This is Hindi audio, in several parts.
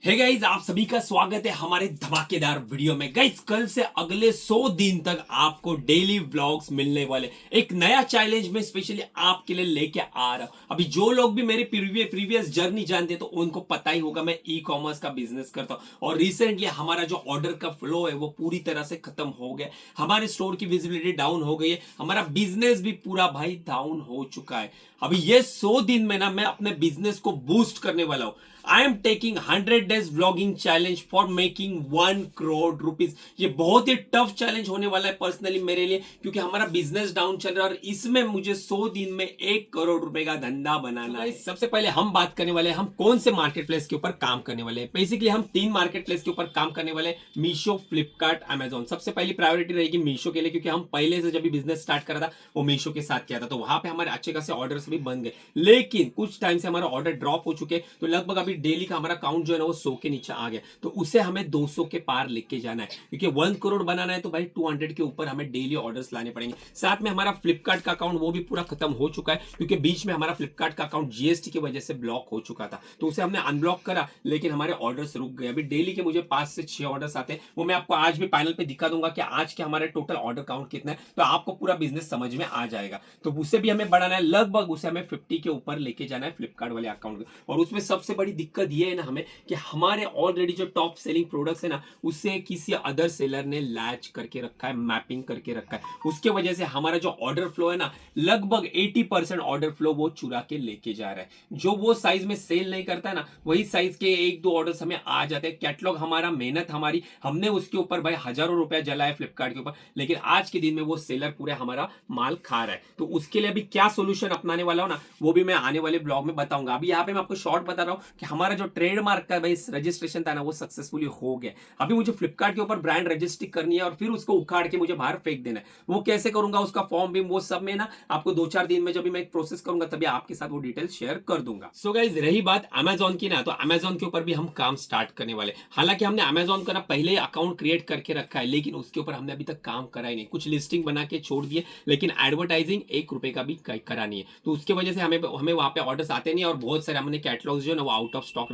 हे गाइस, आप सभी का स्वागत है हमारे धमाकेदार वीडियो में। गाइस, कल से अगले 100 दिन तक आपको डेली व्लॉग्स मिलने वाले, एक नया चैलेंज में स्पेशली आपके लिए लेके आ रहा हूं। अभी जो लोग भी मेरी प्रीवियस जर्नी जानते हैं तो उनको पता ही होगा मैं ई कॉमर्स का बिजनेस करता हूं और रिसेंटली हमारा जो ऑर्डर का फ्लो है वो पूरी तरह से खत्म हो गया। हमारे स्टोर की विजिबिलिटी डाउन हो गई है, हमारा बिजनेस भी पूरा भाई डाउन हो चुका है। अभी ये 100 दिन में ना मैं अपने बिजनेस को बूस्ट करने वाला हूं। I am taking 100 days vlogging challenge for making 1 crore rupees. ये बहुत ही टफ चैलेंज होने वाला है पर्सनली मेरे लिए, क्योंकि हमारा बिजनेस डाउन चल रहा है और इसमें मुझे 100 दिन में 1 करोड़ रुपए का धंधा बनाना है। सबसे पहले हम बात करने वाले हैं हम कौन से मार्केट प्लेस के ऊपर काम करने वाले हैं। बेसिकली हम 3 मार्केट प्लेस के ऊपर काम करने वाले हैं, मीशो, फ्लिपकार्ट, अमेजॉन। सबसे पहली प्रायोरिटी रहेगी मीशो के लिए, क्योंकि हम पहले से जब भी बिजनेस स्टार्ट करा था वो मीशो के साथ किया था, तो वहां पे हमारे अच्छे खासे ऑर्डर्स भी बन गए। लेकिन कुछ टाइम से हमारा ऑर्डर ड्रॉप हो चुके, तो लगभग अभी डेली का हमारा काउंट जो है ना वो 100 के नीचे आ गया। तो उसे हमें 200 के पार लेके जाना है, क्योंकि 1 करोड़ बनाना है तो भाई 200 के ऊपर हमें डेली ऑर्डर्स लाने पड़ेंगे। साथ में हमारा फ्लिपकार्ट का अकाउंट वो भी पूरा खत्म हो चुका है, क्योंकि बीच में हमारा फ्लिपकार्ट का अकाउंट जीएसटी की वजह से ब्लॉक हो चुका था, तो उसे हमने अनब्लॉक करा, लेकिन हमारे ऑर्डर्स रुक गए। अभी डेली के मुझे 5 से 6 ऑर्डर्स आते हैं, वो मैं आपको आज भी पैनल पे दिखा दूंगा कि आज के हमारे टोटल ऑर्डर काउंट कितना है, तो आपको पूरा बिजनेस समझ में आ जाएगा। तो उसे भी हमें बढ़ाना है, लगभग उसे हमें 50 के ऊपर लेके जाना है फ्लिपकार्ट वाले अकाउंट। और उसमें सबसे बड़ी दिक्कत ये है ना हमें कि हमारे ऑलरेडी जो टॉप सेलिंग प्रोडक्ट्स है ना उसे किसी अदर सेलर ने लैच करके रखा है, मैपिंग करके रखा है। उसके वजह से हमारा जो ऑर्डर फ्लो है ना, लगभग 80% ऑर्डर फ्लो वो चुरा के लेके जा रहा है। जो वो साइज में सेल नहीं करता है ना, वही साइज के 1-2 ऑर्डर्स हमें आ जाते हैं। कैटलॉग हमारा, मेहनत हमारी, हमने उसके ऊपर भाई हजारों रुपया जला है फ्लिपकार्ट के ऊपर, लेकिन आज के दिन में वो सेलर पूरे हमारा माल खा रहा है। तो उसके लिए अभी क्या सोल्यूशन अपनाने वाला हूं ना, वो भी मैं आने वाले ब्लॉग में बताऊंगा। अभी यहाँ पे मैं आपको शॉर्ट बता रहा हूँ कि हमारा जो ट्रेडमार्क का भाई रजिस्ट्रेशन था ना वो सक्सेसफुली हो गया। अभी मुझे फ्लिपकार्ट के ऊपर ब्रांड रजिस्ट्री करनी है और फिर उसको उखाड़ के मुझे बाहर फेंक देना है। वो कैसे करूंगा, उसका फॉर्म भी वो सब में ना आपको 2-4 दिन में जब भी मैं प्रोसेस करूंगा तभी आपके साथ वो डिटेल शेयर कर दूंगा। सो गाइस, रही बात अमेजॉन की ना, तो अमेजॉन के ऊपर भी हम काम स्टार्ट करने वाले। हालांकि हमने अमेजॉन का ना पहले अकाउंट क्रिएट करके रखा है, लेकिन उसके ऊपर हमने अभी तक काम करा ही नहीं। कुछ लिस्टिंग बना के छोड़ दिए, लेकिन एडवर्टाइजिंग 1 रुपए का भी करानी है। तो उसके वजह से हमें वहां पे ऑर्डर्स आते नहीं और बहुत सारे हमने कैटलॉग्स जो है ना वो आउट ऑफ स्टॉक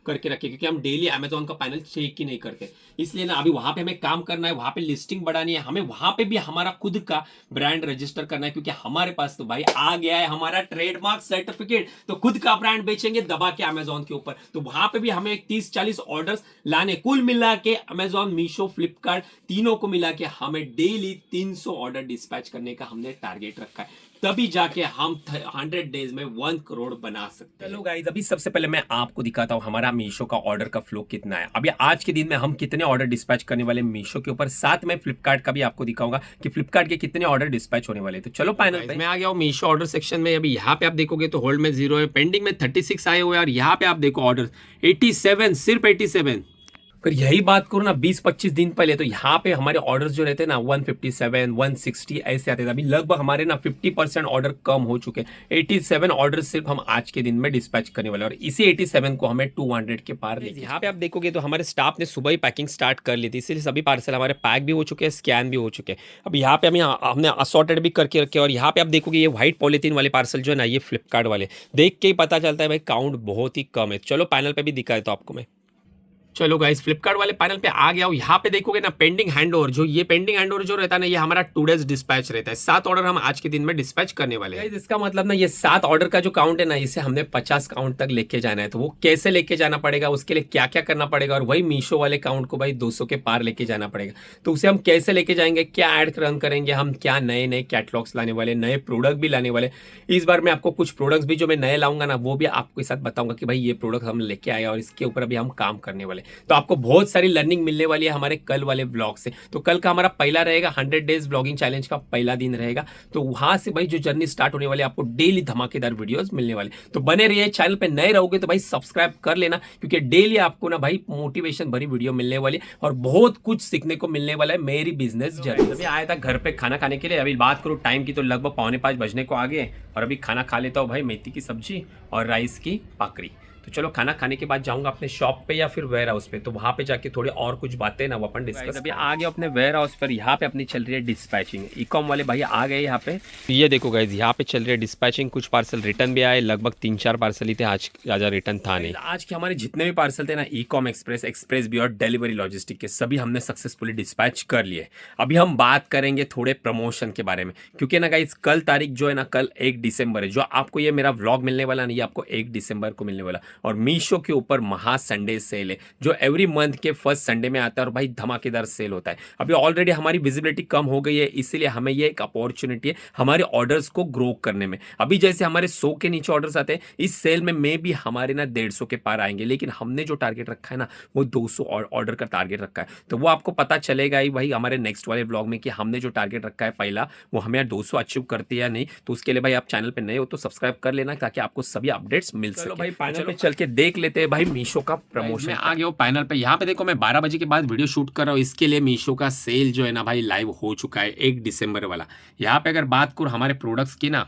करके रखे, क्योंकि हम डेली अमेजॉन का पैनल चेक ही नहीं करते। इसलिए ना अभी वहां पे हमें काम करना है, वहां पे लिस्टिंग बढ़ानी है, हमें वहां पे भी हमारा खुद का ब्रांड रजिस्टर करना है, क्योंकि हमारे पास तो भाई आ गया है हमारा ट्रेडमार्क सर्टिफिकेट। तो खुद का ब्रांड बेचेंगे दबा के अमेजॉन के ऊपर, तो वहां पे भी हमें 30-40 ऑर्डर्स लाने। कुल मिला के अमेजॉन, मीशो, फ्लिपकार्ट तीनों को मिला के हमें डेली 300 ऑर्डर डिस्पैच करने का हमने टारगेट रखा है, तभी जाके हम 100 डेज में 1 करोड़ बना सकते हैं। चलो गाइस, अभी सबसे पहले मैं आपको दिखाता हूं हमारा मीशो का ऑर्डर का फ्लो कितना है। अभी आज के दिन में हम कितने ऑर्डर डिस्पैच करने वाले मीशो के ऊपर, साथ में फ्लिपकार्ट का भी आपको दिखाऊंगा कि फ्लिपकार्ट के कितने ऑर्डर डिस्पैच होने वाले। तो चलो पैनल पे मैं आ गया हूं मीशो ऑर्डर सेक्शन में। अभी यहाँ पे आप देखोगे तो होल्ड में 0 है, पेंडिंग में 36 आए हुए हैं, और यहाँ पे आप देखो ऑर्डर 87, सिर्फ 87। अगर यही बात करूँ ना 20-25 दिन पहले, तो यहाँ पे हमारे ऑर्डर्स जो रहते हैं ना 157, 160 ऐसे आते थे। अभी लगभग हमारे ना 50% ऑर्डर कम हो चुके हैं। 87 ऑर्डर सिर्फ हम आज के दिन में डिस्पैच करने वाले, और इसी 87 को हमें 200 के पार लेके। यहाँ पे आप देखोगे तो हमारे स्टाफ ने सुबह ही पैकिंग स्टार्ट कर ली थी, इसलिए सभी पार्सल हमारे पैक भी हो चुके हैं, स्कैन भी हो चुके हैं। अब यहाँ पे हमने असॉर्टेड भी करके रखे, और यहाँ पे आप देखोगे ये व्हाइट पॉलिथीन वाले पार्सल जो है ना, ये फ्लिपकार्ट वाले, देख के ही पता चलता है भाई काउंट बहुत ही कम है। चलो पैनल पे भी दिखा देता हूं आपको मैं। चलो गाइस, फ्लिपकार्ट वाले पैनल पे आ गया हूं। यहाँ पे देखोगे ना पेंडिंग हैंडओवर, जो ये पेंडिंग हैंडओवर जो रहता है ना, ये हमारा 2 डेज डिस्पैच रहता है। 7 ऑर्डर हम आज के दिन में डिस्पैच करने वाले हैं। इसका मतलब ना ये 7 ऑर्डर का जो काउंट है ना, इसे हमने 50 काउंट तक लेके जाना है। तो वो कैसे लेके जाना पड़ेगा, उसके लिए क्या क्या करना पड़ेगा, और वही मीशो वाले काउंट को भाई 200 के पार लेके जाना पड़ेगा। तो उसे हम कैसे लेके जाएंगे, क्या एड रन करेंगे हम, क्या नए नए कैटलॉग्स लाने वाले, नए प्रोडक्ट भी लाने वाले। इस बार मैं आपको कुछ प्रोडक्ट्स भी जो मैं नए लाऊंगा ना, वो भी आपके साथ बताऊंगा कि भाई ये प्रोडक्ट हम लेके आए और इसके ऊपर अभी हम काम करने वाले। तो आपको बहुत सारी लर्निंग मिलने वाली है हमारे कल वाले ब्लॉग से। तो कल का हमारा पहला रहेगा 100 डेज ब्लॉगिंग चैलेंज का पहला दिन रहेगा। तो वहां से भाई जो जर्नी स्टार्ट होने वाली है, आपको डेली धमाकेदार वीडियोस मिलने वाले। तो बने रहिए, चैनल पे नए रहोगे तो भाई सब्सक्राइब कर लेना, क्योंकि डेली आपको ना भाई मोटिवेशन भरी वीडियो मिलने वाली है और बहुत कुछ सीखने को मिलने वाला है मेरी बिजनेस जर्नी। अभी आया था घर पे खाना खाने के लिए। अभी बात करूं टाइम की तो लगभग 4:45 बजने को आ गए, और अभी खाना खा लेता हूं भाई, मेथी की सब्जी और राइस की पाकड़ी। तो चलो खाना खाने के बाद जाऊंगा अपने शॉप पे या फिर वेयर हाउस पे, तो वहाँ पे जाके थोड़ी और कुछ बातें ना वो अपन डिस्कस। अभी आ गए अपने वेयर हाउस पर, यहाँ पे अपनी चल रही है डिस्पैचिंग। ई-कॉम वाले भाई आ गए यहाँ पे। ये देखो गाइज, यहाँ पे चल रही है डिस्पैचिंग। कुछ पार्सल रिटर्न भी आए, लगभग 3-4 पार्सल ही थे, आज ज़्यादा रिटर्न था नहीं। आज के हमारे जितने भी पार्सल थे ना, ई-कॉम एक्सप्रेस, एक्सप्रेस भी और डिलीवरी लॉजिस्टिक के, सभी हमने सक्सेसफुली डिस्पैच कर लिए। अभी हम बात करेंगे थोड़े प्रमोशन के बारे में, क्योंकि ना गाइज कल तारीख जो है ना, कल 1 दिसंबर है, जो आपको ये मेरा व्लॉग मिलने वाला नहीं, आपको 1 दिसंबर को मिलने वाला। और मीशो के ऊपर महा संडे सेल है, जो एवरी मंथ के फर्स्ट संडे में आता है, और भाई धमाकेदार सेल होता है। अभी ऑलरेडी हमारी विजिबिलिटी कम हो गई है, इसीलिए हमें ये एक अपॉर्चुनिटी है हमारे ऑर्डर्स को ग्रो करने में। अभी जैसे हमारे 100 के नीचे ऑर्डर्स आते हैं, इस सेल में भी हमारे ना 150 के पार आएंगे, लेकिन हमने जो टारगेट रखा है ना, वो 200 ऑर्डर का टारगेट रखा है। तो वो आपको पता चलेगा ही भाई हमारे नेक्स्ट वाले ब्लॉग में कि हमने जो टारगेट रखा है पहला, वो हमें 200 अचीव करते हैं या नहीं। तो उसके लिए भाई आप चैनल पे नए हो तो सब्सक्राइब कर लेना, ताकि आपको सभी अपडेट्स मिल सके। भाई पैनल पे चल के देख लेते हैं भाई मीशो का प्रमोशन। आ गया पैनल पे, यहाँ पे देखो मैं 12 बजे के बाद वीडियो शूट कर रहा हूँ, इसके लिए मीशो का सेल जो है ना भाई लाइव हो चुका है 1 दिसंबर वाला। यहाँ पे अगर बात करूँ हमारे प्रोडक्ट्स की ना,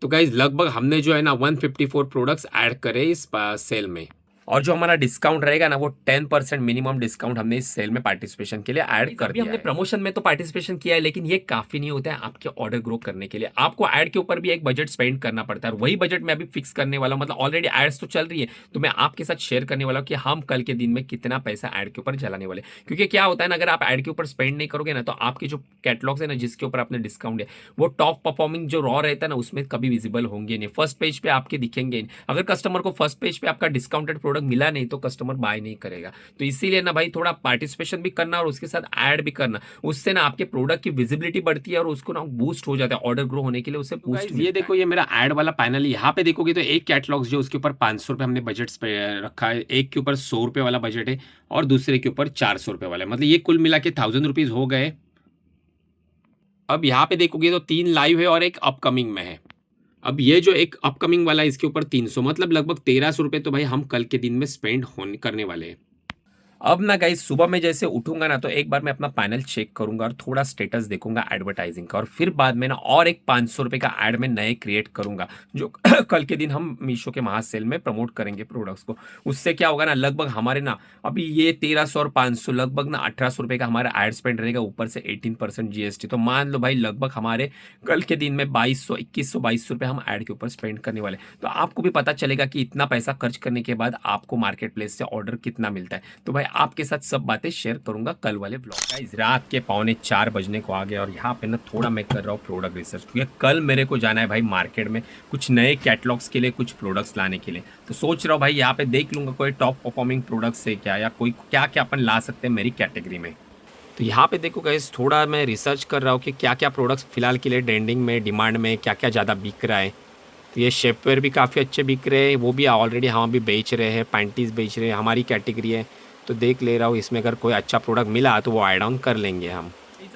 तो गाइज लगभग हमने जो है ना 154 प्रोडक्ट्स ऐड करे इस सेल में। और जो हमारा डिस्काउंट रहेगा ना, वो 10% मिनिमम डिस्काउंट हमने इस सेल में पार्टिसिपेशन के लिए ऐड कर दिया। हमने प्रमोशन में तो पार्टिसिपेशन किया है, लेकिन ये काफी नहीं होता है आपके ऑर्डर ग्रो करने के लिए। आपको ऐड के ऊपर भी एक बजट स्पेंड करना पड़ता है, और वही बजट मैं अभी फिक्स करने वाला हूँ। मतलब ऑलरेडी एड्स तो चल रही है, तो मैं आपके साथ शेयर करने वाला हूँ कि हम कल के दिन में कितना पैसा ऐड के ऊपर चलाने वाले। क्योंकि क्या होता है ना, अगर आप ऐड के ऊपर स्पेंड नहीं करोगे ना, तो आपके जो कैटलॉग्स है ना, जिसके ऊपर आपने डिस्काउंट है, वो टॉप परफॉर्मिंग जो रॉ रहता है ना, उसमें कभी विजिबल होंगे नहीं, फर्स्ट पेज पे आपके दिखेंगे नहीं। अगर कस्टमर को फर्स्ट पेज पे आपका डिस्काउंटेड प्रोडक्ट मिला नहीं, तो कस्टमर बाय नहीं करेगा। तो इसीलिए ना भाई थोड़ा पार्टिसिपेशन भी करना, और उसके साथ ऐड भी करना, उससे ना आपके प्रोडक्ट की विजिबिलिटी बढ़ती है, और उसको ना बूस्ट हो जाता है ऑर्डर ग्रो होने के लिए, उससे बूस्ट। ये देखो, ये मेरा ऐड वाला पैनल, यहाँ पे देखोगे तो एक कैटलॉग्स जो उसके ऊपर 500 रुपये हमने बजट रखा है, एक के ऊपर 100 रुपये वाला बजट है, और दूसरे के ऊपर 400 रुपये वाला है। मतलब ये कुल मिला के 1000 रुपीज हो गए। अब यहाँ पे देखोगे तो 3 लाइव है और एक अपकमिंग में है। अब ये जो एक अपकमिंग वाला है, इसके ऊपर 300, मतलब लगभग 1300 रुपये तो भाई हम कल के दिन में स्पेंड होने करने वाले हैं। अब ना गाइस सुबह में जैसे उठूंगा ना, तो एक बार मैं अपना पैनल चेक करूंगा और थोड़ा स्टेटस देखूंगा एडवर्टाइजिंग का, और फिर बाद में ना और एक 500 रुपये का ऐड में नए क्रिएट करूंगा, जो कल के दिन हम मीशो के महासेल में प्रमोट करेंगे प्रोडक्ट्स को। उससे क्या होगा ना, लगभग हमारे ना अभी ये 1300 और 500 लगभग ना 1800 रुपये का हमारा ऐड स्पेंड रहेगा, ऊपर से 18% जीएसटी। तो मान लो भाई लगभग हमारे कल के दिन में 2100 रुपये हम ऐड के ऊपर स्पेंड करने वाले। तो आपको भी पता चलेगा कि इतना पैसा खर्च करने के बाद आपको मार्केट प्लेस से ऑर्डर कितना मिलता है। तो भाई आपके साथ सब बातें शेयर करूंगा कल वाले ब्लॉग। गाइस रात के 3:45 बजने को आ गया, और यहाँ पे ना थोड़ा मैं कर रहा हूँ प्रोडक्ट रिसर्च, क्योंकि कल मेरे को जाना है भाई मार्केट में कुछ नए कैटलॉग्स के लिए, कुछ प्रोडक्ट्स लाने के लिए। तो सोच रहा हूँ भाई यहाँ पे देख लूंगा कोई टॉप परफॉर्मिंग प्रोडक्ट्स है क्या, या कोई क्या क्या अपन ला सकते हैं मेरी कैटेगरी में। तो यहाँ पे देखो गाइस थोड़ा मैं रिसर्च कर रहा हूँ कि क्या क्या प्रोडक्ट्स फिलहाल के लिए ट्रेंडिंग में, डिमांड में, क्या क्या ज़्यादा बिक रहा है। तो ये शेपवेयर भी काफ़ी अच्छे बिक रहे हैं, वो भी ऑलरेडी हम भी बेच रहे हैं, पैंटीज़ बेच रहे हैं, हमारी कैटेगरी है। तो देख ले रहा हूँ, इसमें अगर कोई अच्छा प्रोडक्ट मिला तो वो ऐड ऑन कर लेंगे हम।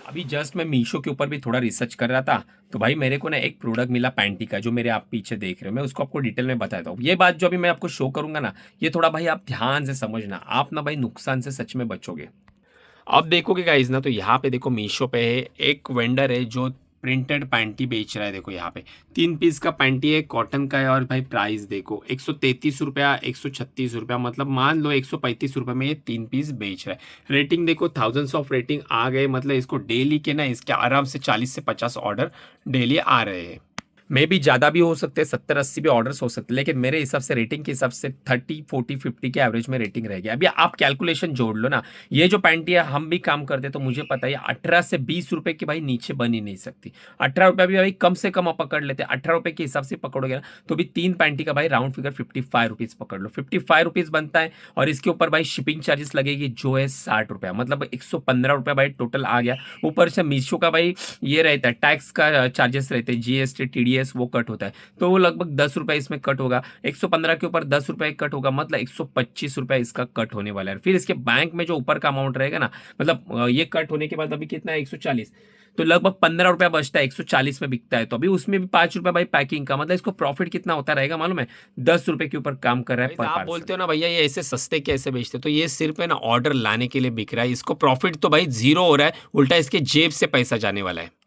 अभी जस्ट मैं मीशो के ऊपर भी थोड़ा रिसर्च कर रहा था, तो भाई मेरे को ना एक प्रोडक्ट मिला पैंटी का, जो मेरे आप पीछे देख रहे हो। मैं उसको आपको डिटेल में बताता हूँ। ये बात जो अभी मैं आपको शो करूंगा ना, ये थोड़ा भाई आप ध्यान से समझना, आप ना भाई नुकसान से सच में बचोगे। अब देखोगे गाइस ना, तो यहाँ पे देखो मीशो पे है एक वेंडर है जो प्रिंटेड पैंटी बेच रहा है। देखो यहाँ पे 3 पीस का पैंटी है, कॉटन का है, और भाई प्राइस देखो 133 रुपया, 136 रुपया, मतलब मान लो 135 रुपये में ये 3 पीस बेच रहा है। रेटिंग देखो, थाउजेंड्स ऑफ रेटिंग आ गए, मतलब इसको डेली के ना इसके आराम से 40 से 50 ऑर्डर डेली आ रहे हैं। मे भी ज़्यादा भी हो सकते हैं, 70-80 भी ऑर्डर्स हो सकते हैं, लेकिन मेरे हिसाब से रेटिंग के हिसाब से 30, 40, 50 के एवरेज में रेटिंग रहेगी। अभी आप कैलकुलेशन जोड़ लो ना, ये जो पैंटी है हम भी काम करते तो मुझे पता है 18 से 20 रुपये की भाई नीचे बन ही नहीं सकती। 18 रुपये भी भाई कम से कम आप पकड़ लेते हैं, 18 रुपये के हिसाब से पकड़ोगे ना, तो भी 3 पैंटी का भाई राउंड फिगर 55 रुपीज़ पकड़ लो, 55 रुपीज़ बनता है। और इसके ऊपर भाई शिपिंग चार्जेस लगेगी जो है 60 रुपया, मतलब 115 रुपया भाई टोटल आ गया। ऊपर से मीशो का भाई ये रहता है टैक्स का चार्जेस रहते हैं, जीएसटी TDS वो कट होता है, तो वो लगभग 10 रुपये इसमें कट होगा। 115 के ऊपर 10 रुपये कट होगा, मतलब 125 रुपये इसका कट होने वाला है। फिर इसके बैंक में जो ऊपर का अमाउंट रहेगा ना, मतलब ये कट होने के बाद अभी कितना है 140, तो लगभग 15 रुपया बचता है, 140 में बिकता है। तो अभी उसमें भी 5 रुपये भाई पैकिंग का, मतलब इसको प्रॉफिट कितना होता रहेगा मालूम है, 10 रुपये के ऊपर काम कर रहा है पर आप बोलते हो ना भैया ये ऐसे सस्ते कैसे बेचते, तो ये सिर्फ है ना ऑर्डर लाने के लिए बिक रहा है। इसको प्रॉफिट तो भाई जीरो हो रहा है, उल्टा इसके जेब से पैसा जाने वाला है।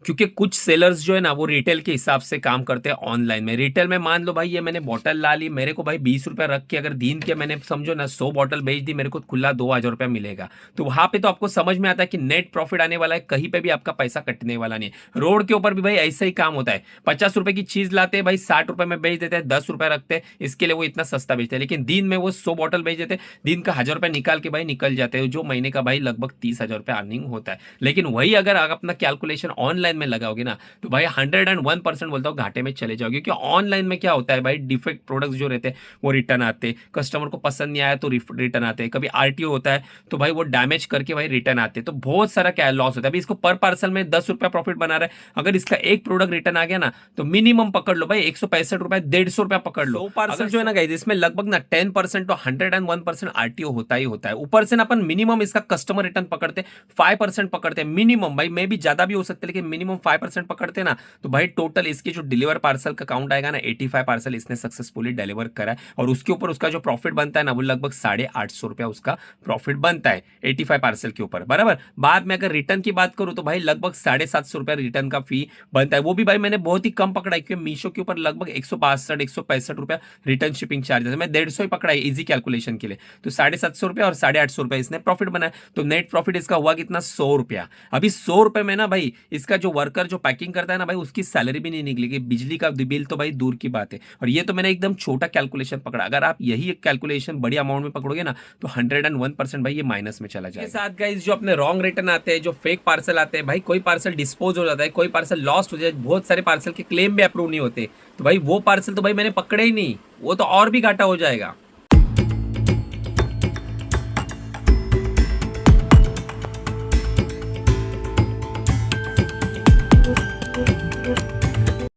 क्योंकि कुछ सेलर्स जो है ना वो रिटेल के हिसाब से काम करते हैं ऑनलाइन में। रिटेल में मान लो भाई ये मैंने बॉटल ला ली, मेरे को भाई 20 रुपये रख के अगर दिन के मैंने समझो ना 100 बॉटल बेच दी, मेरे को खुला 2,000 रुपया मिलेगा। तो वहां पे तो आपको समझ में आता है कि नेट प्रॉफिट आने वाला है, कहीं पे भी आपका पैसा कटने वाला नहीं है। रोड के ऊपर भी भाई ऐसा ही काम होता है, 50 रुपए की चीज लाते हैं भाई 60 रुपए में बेच देते हैं, 10 रुपए रखते हैं, इसके लिए वो इतना सस्ता बेचते हैं। लेकिन दिन में वो 100 बॉटल बेच देते हैं, दिन का 1,000 रुपया निकाल के भाई निकल जाते हैं, जो महीने का भाई लगभग 30,000 रुपया अर्निंग होता है। लेकिन वही अगर आप अपना कैलकुलेशन ऑनलाइन में लगाओगे ना तो भाई 101% बोलता हूँ घाटे में चले जाओगे। क्योंकि ऑनलाइन में क्या होता है भाई, डिफेक्ट प्रोडक्ट्स जो रहते हैं वो रिटर्न आते हैं, कस्टमर को पसंद नहीं आया तो रिटर्न आते हैं, कभी आरटीओ होता है तो भाई वो डैमेज करके भाई रिटर्न आते हैं, तो बहुत सारा क्या लॉस होता है। अभी इसको पर पार्सल में 10 रुपया प्रॉफिट बना रहा है, अगर इसका एक प्रोडक्ट रिटर्न आ गया ना तो मिनिमम पकड़ लो भाई 165 रुपए, 150 रुपया पकड़ लो। पार्सल जो है ना गाइस इसमें लगभग ना 10% तो 101% आरटीओ होता ही होता है। ऊपर से ना अपन मिनिमम इसका कस्टमर रिटर्न पकड़ते 5% पकड़ते हैं मिनिमम, भाई मे भी ज्यादा भी हो सकते हैं लेकिन मिनिमम 5% पकड़ते ना तो भाई टोटल इसकी जो डिलीवर पार्सल का काउंट आएगा ना 85 पार्सल इसने सक्सेसफुली डिलीवर करा है, और उसके ऊपर उसका जो प्रॉफिट बनता है ना वो लगभग 850 रुपया उसका प्रॉफिट बनता है 85 पार्सल के ऊपर बराबर। बाद में अगर रिटर्न की बात करूं तो भाई लगभग 750 रुपया रिटर्न का फी बनता है, वो भी भाई मैंने बहुत ही कम पकड़ा है क्योंकि मीशो के ऊपर लगभग 165 रुपया रिटर्न शिपिंग चार्जेस है, मैं 150 ही पकड़ा है इजी कैलकुलेशन के लिए, तो 750 रुपया और 850 रुपया इसने प्रॉफिट बनाया, तो नेट प्रॉफिट इसका हुआ कितना 100 रुपया। अभी 100 रुपए में ना भाई इसका जो वर्कर जो पैकिंग करता है ना भाई उसकी सैलरी भी नहीं निकलेगी, बिजली का बिल तो भाई दूर की बात है। और ये तो मैंने एकदम छोटा कैलकुलेशन पकड़ा, अगर आप यही एक कैलकुलेशन बड़ी अमाउंट में पकड़ोगे ना तो 101% भाई ये माइनस में चला जाएगा। साथ गाइस जो अपने रॉन्ग रिटर्न आते हैं, जो फेक पार्सल आते हैं, भाई कोई पार्सल डिस्पोज हो जाता है, कोई पार्सल लॉस्ट हो जाए, बहुत सारे पार्सल के क्लेम भी अप्रूव नहीं होते, तो भाई वो पार्सल तो भाई मैंने पकड़े ही नहीं, वो तो और भी घाटा हो जाएगा।